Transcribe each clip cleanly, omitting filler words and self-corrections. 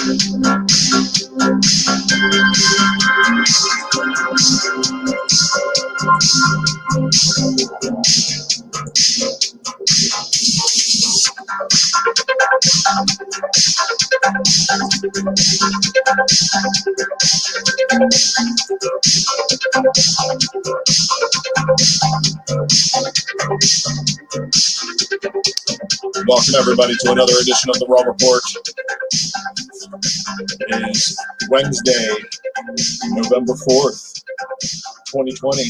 Welcome, everybody, to another edition of the Raw Report. It is Wednesday, November 4th, 2020.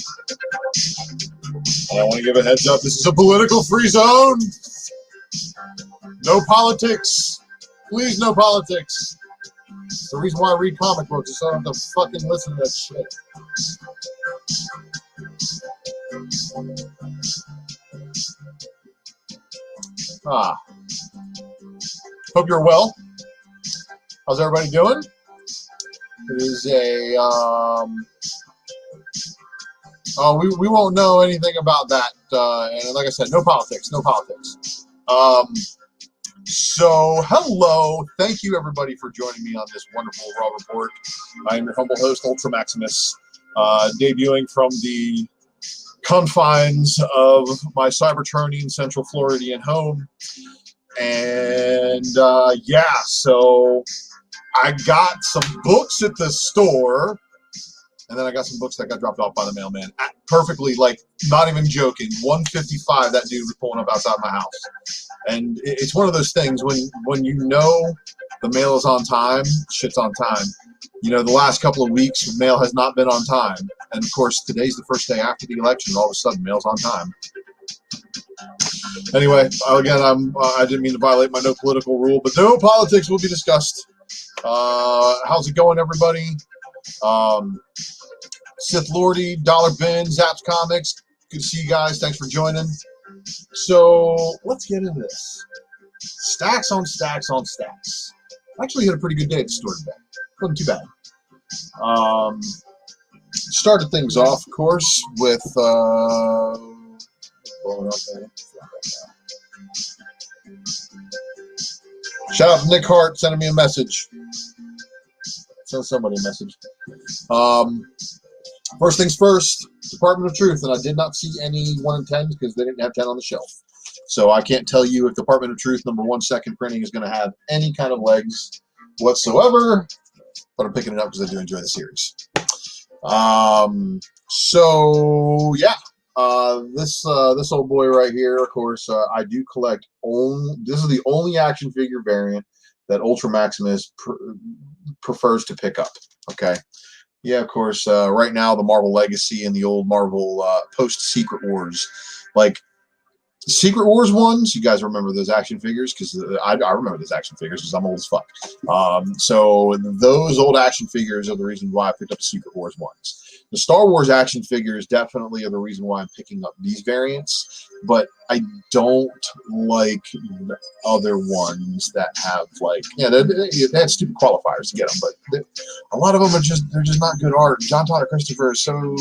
And I want to give a heads up. This is a political-free zone. No politics. Please, no politics. It's the reason why I read comic books is so I don't have to fucking listen to that shit. Hope you're well. How's everybody doing? It is a, we won't know anything about that. And like I said, no politics, no politics. So, hello. Thank you, everybody, for joining me on this wonderful Raw Report. I am your humble host, Ultra Maximus, debuting from the confines of my Cybertronian Central Floridian home. And, so I got some books at the store, and then I got some books that got dropped off by the mailman. Perfectly, like, not even joking, 1:55, that dude was pulling up outside my house. And it's one of those things, when you know the mail is on time, shit's on time. You know, the last couple of weeks, mail has not been on time. And, of course, today's the first day after the election, and all of a sudden, mail's on time. Anyway, again, I didn't mean to violate my no political rule, but no politics will be discussed. How's it going, everybody? Sith Lordy, Dollar Bin, Zaps Comics. Good to see you guys. Thanks for joining. So let's get into this. Stacks on stacks on stacks. I actually had a pretty good day at the store today. Wasn't too bad. Started things off, of course, with blowing up there. Shout out to Nick Hart sending me a message. Send somebody a message. First things first, Department of Truth, and I did not see any 1 in 10 because they didn't have 10 on the shelf. So I can't tell you if Department of Truth #1 second printing is going to have any kind of legs whatsoever, but I'm picking it up because I do enjoy the series. This old boy right here, of course, I do collect this is the only action figure variant that Ultra Maximus prefers to pick up. Okay. Yeah, of course, right now the Marvel Legacy and the old Marvel post-Secret Wars. Like, Secret Wars ones, you guys remember those action figures? Because I remember those action figures because I'm old as fuck. So those old action figures are the reason why I picked up Secret Wars ones. The Star Wars action figures definitely are the reason why I'm picking up these variants, but I don't like the other ones that have, like, yeah, they had stupid qualifiers to get them, but a lot of them they're just not good art. John Todd Christopher is so,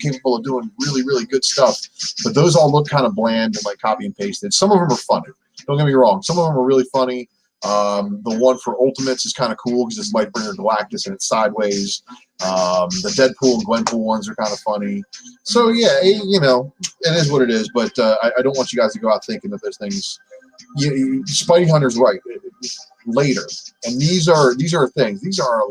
capable of doing really, really good stuff, but those all look kind of bland and like copy and pasted. Some of them are funny. Don't get me wrong. Some of them are really funny. The one for Ultimates is kind of cool because it's Lightbringer Galactus and it's sideways. The Deadpool and Gwenpool ones are kind of funny. So yeah, it is what it is. But I don't want you guys to go out thinking that those things. Spidey Hunter's right. Later, and these are things. These are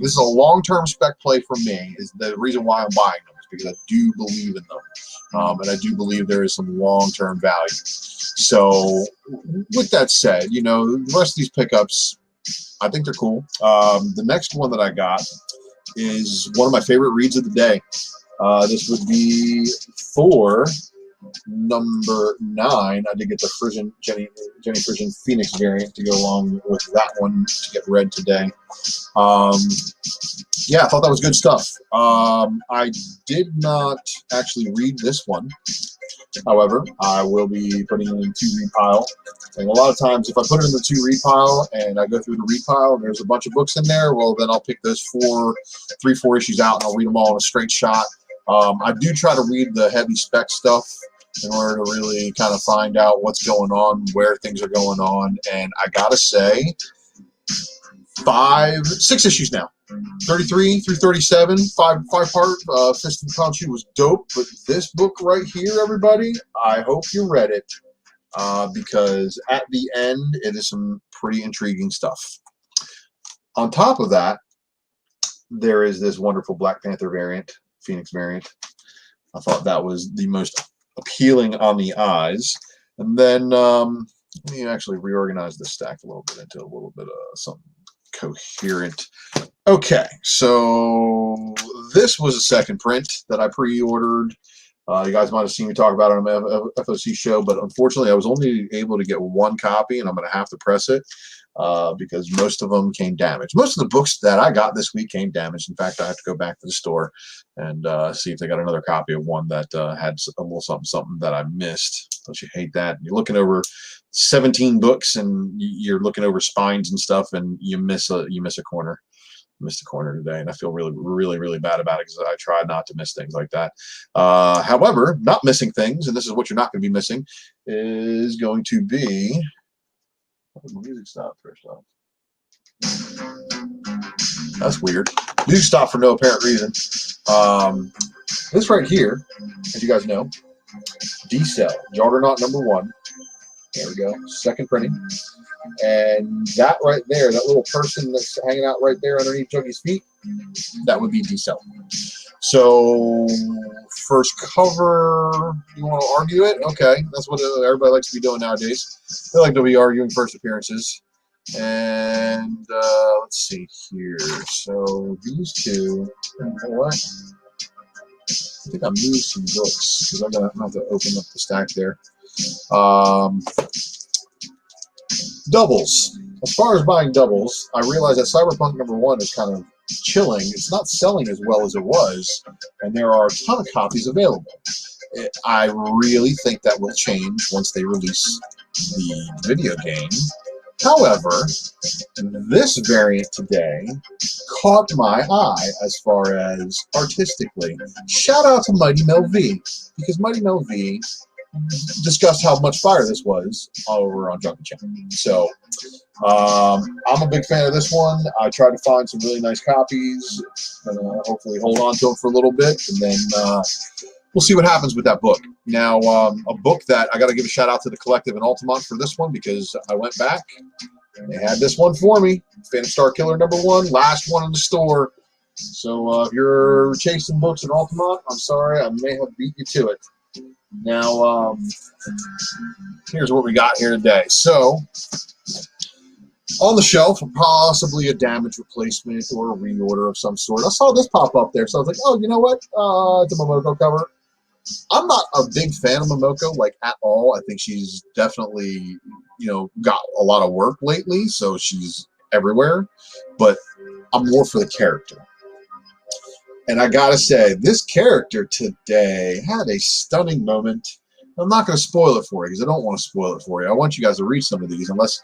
This is a long-term spec play for me. Is the reason why I'm buying them, is because I do believe in them, and I do believe there is some long-term value. So, with that said, the rest of these pickups, I think they're cool. The next one that I got is one of my favorite reads of the day. This would be Thor #9. I did get the Jenny Frisian Phoenix variant to go along with that one to get read today. Yeah, I thought that was good stuff. I did not actually read this one. However, I will be putting it in the to-read pile. And a lot of times, if I put it in the to-read pile and I go through the read pile and there's a bunch of books in there, well, then I'll pick those 4 issues out and I'll read them all in a straight shot. I do try to read the heavy spec stuff in order to really kind of find out what's going on, where things are going on. And I gotta say, 6 issues now. 33 through 37, five-part. Fist of Khonshu was dope, but this book right here, everybody, I hope you read it, because at the end, it is some pretty intriguing stuff. On top of that, there is this wonderful Black Panther variant, Phoenix variant. I thought that was the most appealing on the eyes. And then let me actually reorganize the stack a little bit into a little bit of something coherent. Okay, so this was a second print that I pre-ordered. You guys might have seen me talk about it on my FOC show, but unfortunately I was only able to get one copy, and I'm going to have to press it because most of them came damaged. Most of the books that I got this week came damaged. In fact, I have to go back to the store and see if they got another copy of one that had a little something that I missed. Don't you hate that? You're looking over 17 books and you're looking over spines and stuff, and you miss a corner. Missed a corner today, and I feel really bad about it because I try not to miss things like that. However, not missing things, and this is what you're not going to be missing, is going to be. Music stopped first off. That's weird. Music stopped for no apparent reason. This right here, as you guys know, D-Cell, Juggernaut #1. There we go. Second printing. And that right there, that little person that's hanging out right there underneath Juggy's feet, that would be D-Cell. So, first cover, you want to argue it? Okay, that's what everybody likes to be doing nowadays. They like to be arguing first appearances. And let's see here. So, these two, you know what? I think I moved some books because I'm going to have to open up the stack there. Doubles. As far as buying doubles, I realize that Cyberpunk #1 is kind of chilling. It's not selling as well as it was, and there are a ton of copies available. I really think that will change once they release the video game. However, this variant today caught my eye as far as artistically. Shout out to Mighty Mel V, because Mighty Mel V discussed how much fire this was over on Junkie Channel. So I'm a big fan of this one. I tried to find some really nice copies, and hopefully hold on to them for a little bit, and then we'll see what happens with that book. Now, a book that I got to give a shout out to the Collective in Altamont for this one, because I went back and they had this one for me. Phantom Star Killer #1, last one in the store. So if you're chasing books in Altamont, I'm sorry, I may have beat you to it. Now, here's what we got here today. So, on the shelf, possibly a damage replacement or a reorder of some sort. I saw this pop up there, so I was like, oh, you know what? It's a Momoko cover. I'm not a big fan of Momoko, like, at all. I think she's definitely, got a lot of work lately, so she's everywhere. But I'm more for the character. And I gotta say, this character today had a stunning moment. I'm not going to spoil it for you because I don't want to spoil it for you. I want you guys to read some of these, unless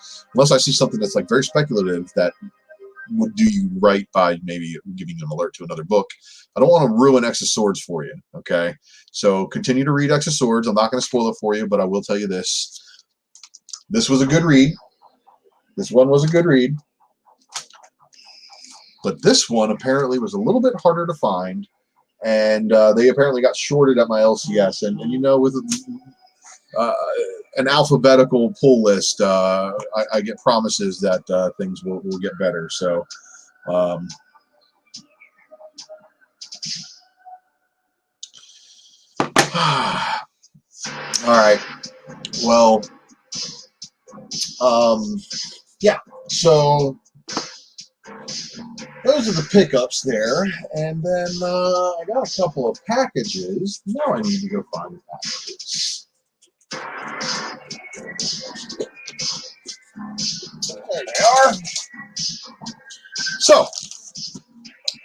I see something that's like very speculative that would do you right by maybe giving an alert to another book. I don't want to ruin X of Swords for you. Okay, so continue to read X of Swords. I'm not going to spoil it for you, but I will tell you this: this was a good read. This one was a good read. But this one apparently was a little bit harder to find, and they apparently got shorted at my LCS. And with an alphabetical pull list, I get promises that things will get better. So, all right. Well, yeah. So those are the pickups there, and then I got a couple of packages. Now I need to go find the packages. There they are. So,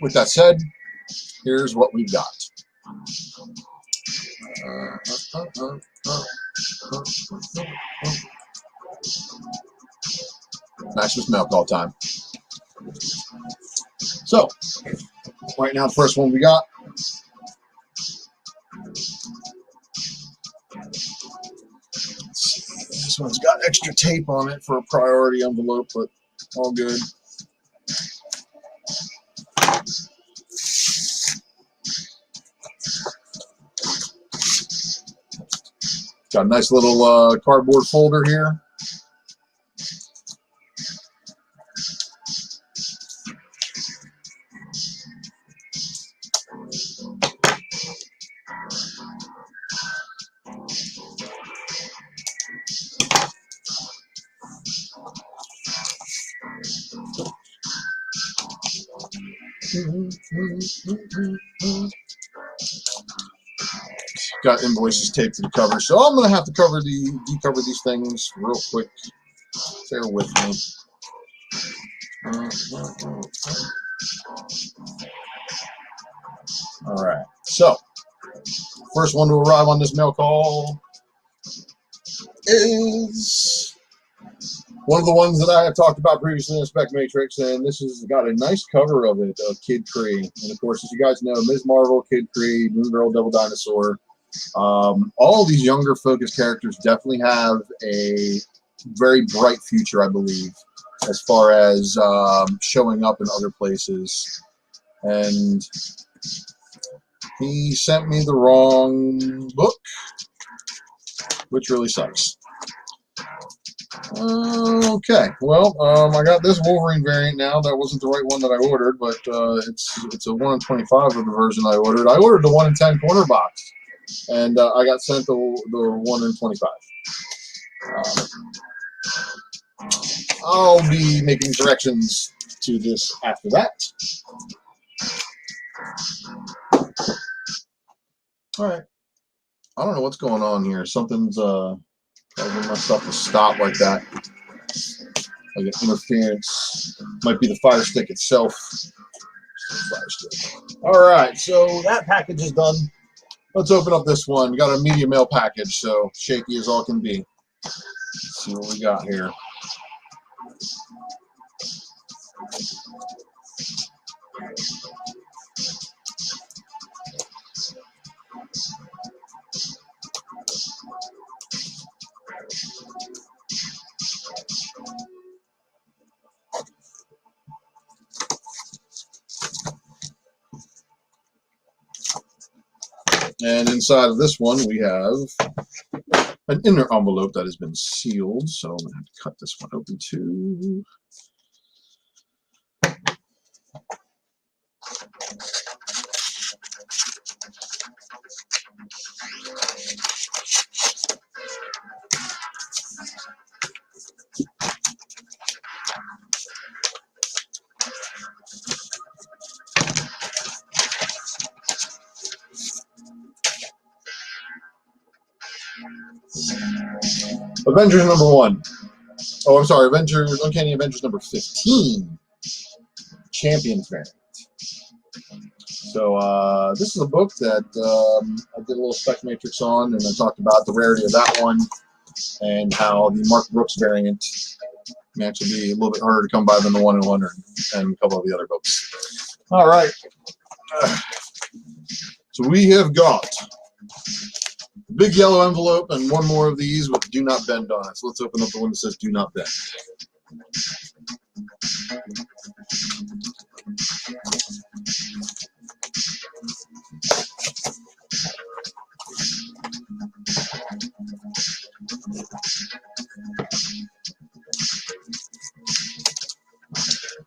with that said, here's what we've got. Maximus milk all time. So, right now, the first one we got. This one's got extra tape on it for a priority envelope, but all good. Got a nice little cardboard folder here. Got invoices taped to the cover, so I'm gonna have to decover these things real quick. Bear with me. All right. So, first one to arrive on this mail call is one of the ones that I have talked about previously in Spec Matrix, and this has got a nice cover of it, of Kid Kree. And of course, as you guys know, Ms. Marvel, Kid Kree, Moon Girl, Devil Dinosaur, all these younger focused characters definitely have a very bright future, I believe, as far as showing up in other places. And he sent me the wrong book, which really sucks. Okay, well, I got this Wolverine variant now. That wasn't the right one that I ordered, but it's a 1 in 25 of the version I ordered. I ordered the 1 in 10 corner box, and I got sent the 1 in 25. I'll be making corrections to this after that. All right. I don't know what's going on here. Something's causing my stuff to stop like that. Like an interference. Might be the Fire Stick itself. Fire Stick. All right. So that package is done. Let's open up this one. We got a media mail package, so shaky as all can be. Let's see what we got here. And inside of this one, we have an inner envelope that has been sealed. So I'm going to have to cut this one open too. Avengers #1. Oh, I'm sorry. Uncanny Avengers #15. Champions variant. So this is a book that I did a little Spec Matrix on, and I talked about the rarity of that one and how the Mark Brooks variant may actually be a little bit harder to come by than the 1 in 100 and a couple of the other books. All right. So we have got a big yellow envelope and one more of these with "Do Not Bend" on it. So let's open up the one that says "Do Not Bend."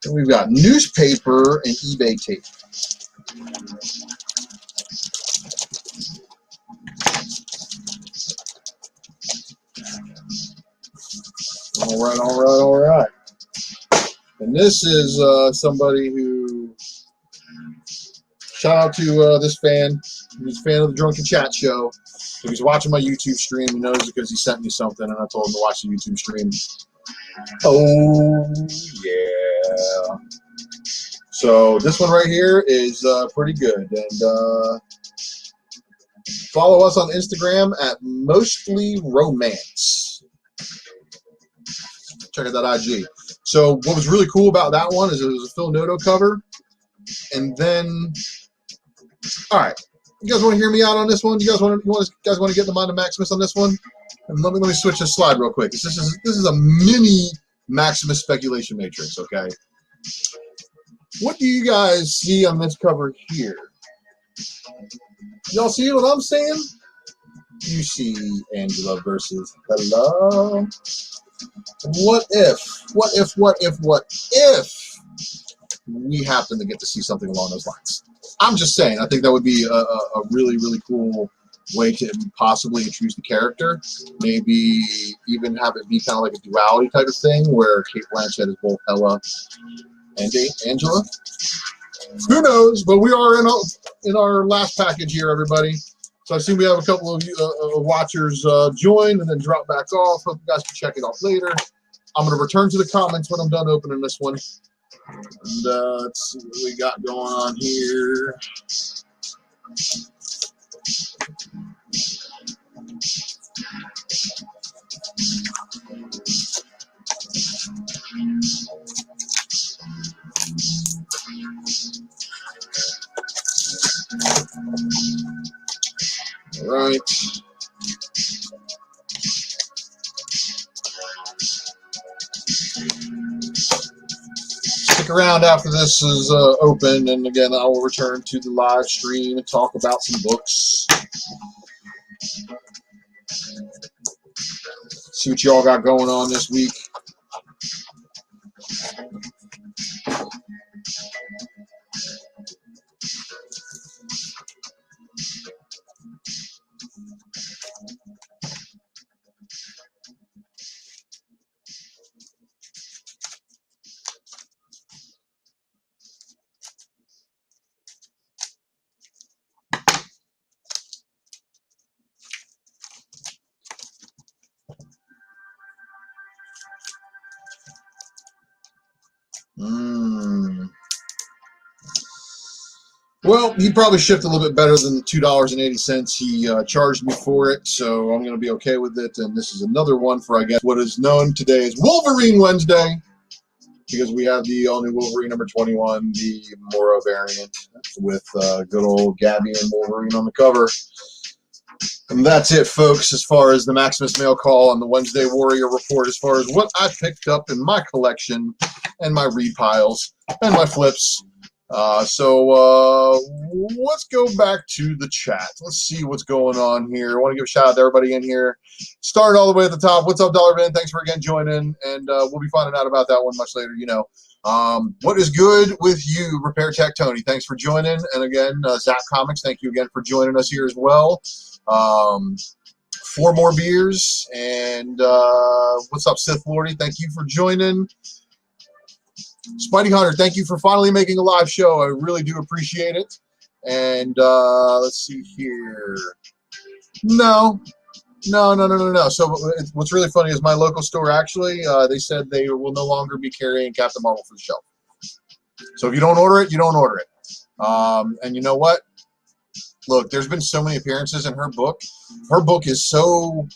And we've got newspaper and eBay tape. All right. And this is somebody who, shout out to this fan. He's a fan of the Drunken Chat Show. If he's watching my YouTube stream, he knows because he sent me something and I told him to watch the YouTube stream. Oh, yeah. So this one right here is pretty good. And follow us on Instagram at Mostly Romance. Check out that IG. So what was really cool about that one is it was a Phil Noto cover. And then, all right, you guys want to hear me out on this one? You guys want to get the mind of Maximus on this one? And let me switch this slide real quick. This is a mini Maximus speculation matrix, okay? What do you guys see on this cover here? Y'all see what I'm saying? You see Angela versus Hello. What if we happen to get to see something along those lines? I'm just saying, I think that would be a really, really cool way to possibly introduce the character. Maybe even have it be kind of like a duality type of thing where Cate Blanchett is both Hela and Angela. Who knows? But we are in our last package here, everybody. So I see we have a couple of watchers join and then drop back off. Hope you guys can check it out later. I'm going to return to the comments when I'm done opening this one. And let's see what we got going on here. All right. Stick around after this is open, and again, I will return to the live stream and talk about some books. See what y'all got going on this week. Well, he probably shipped a little bit better than the $2.80 he charged me for it, so I'm going to be okay with it. And this is another one for, I guess, what is known today as Wolverine Wednesday, because we have the all-new Wolverine number 21, the Mora variant, with good old Gabby and Wolverine on the cover. And that's it, folks, as far as the Maximus Mail Call and the Wednesday Warrior Report, as far as what I picked up in my collection and my read piles and my flips. So let's go back to the chat. Let's see what's going on here. I want to give a shout out to everybody in here. Start all the way at the top. What's up, Dollar Ben? Thanks for again joining, and we'll be finding out about that one much later. You know, what is good with you, Repair Tech Tony? Thanks for joining, and again, Zap Comics. Thank you again for joining us here as well. 4 more beers, and what's up, Sith Lordy? Thank you for joining. Spidey Hunter, thank you for finally making a live show. I really do appreciate it. And let's see here. No. So what's really funny is my local store, actually, they said they will no longer be carrying Captain Marvel for the shelf. So if you don't order it, you don't order it. And you know what? Look, there's been so many appearances in her book. Her book is so...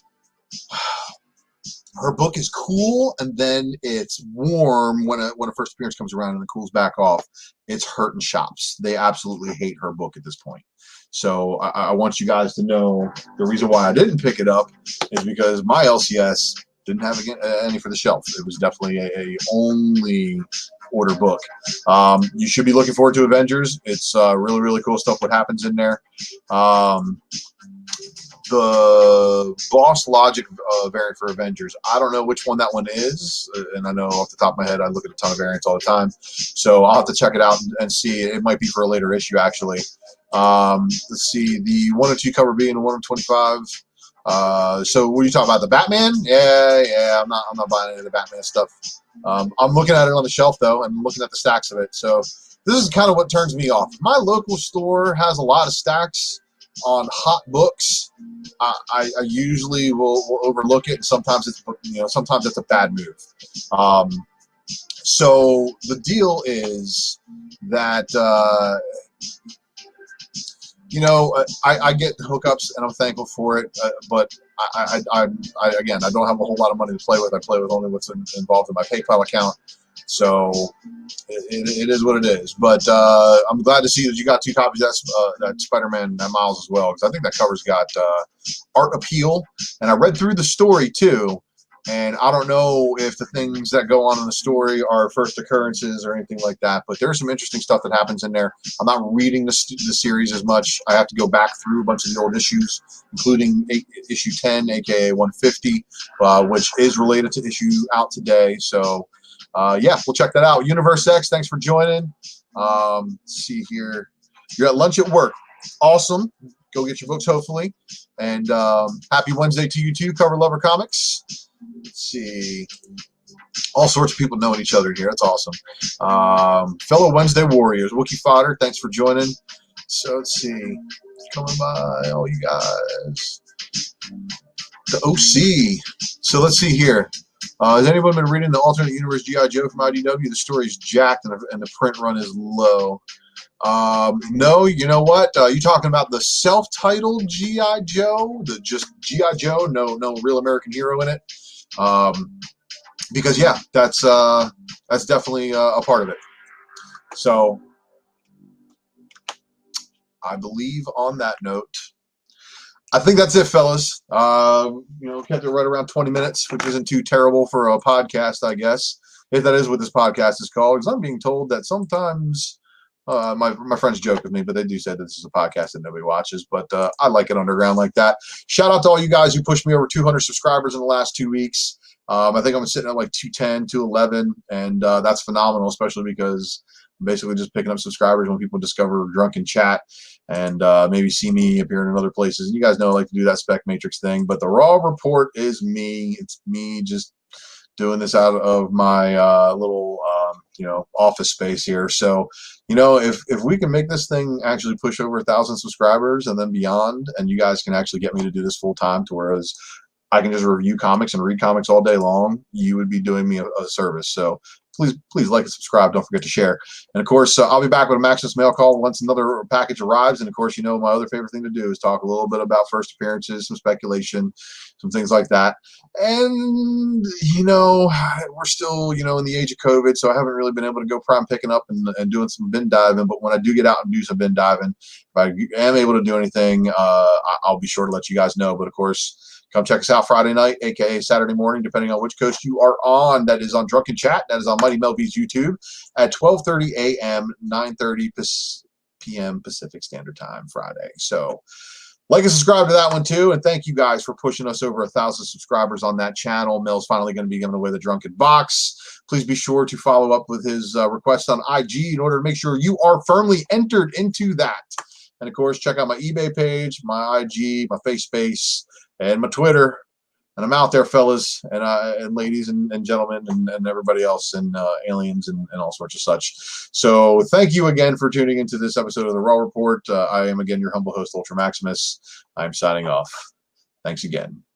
Her book is cool, and then it's warm when a first appearance comes around and it cools back off. It's hurting shops. They absolutely hate her book at this point. So I want you guys to know the reason why I didn't pick it up is because my LCS didn't have any for the shelf. It was definitely a only order book. You should be looking forward to Avengers. It's really, really cool stuff what happens in there. The Boss Logic variant for Avengers, I don't know which one that one is, and I know off the top of my head I look at a ton of variants all the time, so I'll have to check it out and see. It might be for a later issue, actually. Let's see, the 102 cover being a 125. So what are you talking about, the Batman? Yeah, I'm not buying any of the Batman stuff. I'm looking at it on the shelf, though, and looking at the stacks of it, so this is kind of what turns me off. My local store has a lot of stacks on hot books. I usually will overlook it, and sometimes it's a bad move. So the deal is that I get hookups and I'm thankful for it, but I again, I don't have a whole lot of money to play with. I play with only what's involved in my PayPal account. So it is what it is. But I'm glad to see that you got 2 copies of that Spider-Man Miles as well, because I think that cover's got art appeal. And I read through the story too, And I don't know if the things that go on in the story are first occurrences or anything like that, but there's some interesting stuff that happens in there. I'm not reading the series as much. I have to go back through a bunch of the old issues, including issue 10, aka 150, which is related to issue out today. So, yeah, we'll check that out. Universe X, thanks for joining. Let's see here. You're at lunch at work. Awesome. Go get your books, hopefully. And happy Wednesday to you too, Cover Lover Comics. Let's see. All sorts of people knowing each other here. That's awesome. Fellow Wednesday Warriors, Wookie Fodder, thanks for joining. So let's see. Coming by, all you guys. The OC. So let's see here. Has anyone been reading the alternate universe G.I. Joe from IDW? The story's jacked and the print run is low. No, you know what? You talking about the self-titled G.I. Joe? The just G.I. Joe? No real American hero in it. Because yeah, that's definitely a part of it. So I believe on that note, I think that's it, fellas. Kept it right around 20 minutes, which isn't too terrible for a podcast, I guess. If that is what this podcast is called, because I'm being told that sometimes my friends joke with me, but they do say that this is a podcast that nobody watches. But I like it underground like that. Shout out to all you guys who pushed me over 200 subscribers in the last 2 weeks. I think I'm sitting at like 210, 211, and that's phenomenal, especially because I'm basically just picking up subscribers when people discover Drunken Chat and maybe see me appearing in other places. And you guys know I like to do that Spec Matrix thing, but the Raw Report is me. It's me just doing this out of my little office space here. So if we can make this thing actually push over 1,000 subscribers and then beyond, and you guys can actually get me to do this full time, to whereas I can just review comics and read comics all day long, you would be doing me a service. So please like and subscribe. Don't forget to share. And of course, I'll be back with a Maximus mail call once another package arrives. And of course, my other favorite thing to do is talk a little bit about first appearances, some speculation, some things like that. And we're still in the age of COVID, so I haven't really been able to go prime picking up and doing some bin diving. But when I do get out and do some bin diving, if I am able to do anything, I'll be sure to let you guys know. But of course, come check us out Friday night, aka Saturday morning, depending on which coast you are on. That is on Drunken Chat. That is on Mighty Mel V's YouTube at 12:30 a.m., 9:30 p.m. Pacific Standard Time Friday. So like and subscribe to that one too, and thank you guys for pushing us over 1,000 subscribers on that channel. Mel's finally going to be giving away the Drunken Box. Please be sure to follow up with his request on IG in order to make sure you are firmly entered into that. And of course, check out my eBay page, my IG, my FaceSpace, and my Twitter. And I'm out there, fellas and ladies and gentlemen and everybody else and aliens and all sorts of such. So thank you again for tuning into this episode of the Raw Report. I am again your humble host, Ultra Maximus. I'm signing off. Thanks again.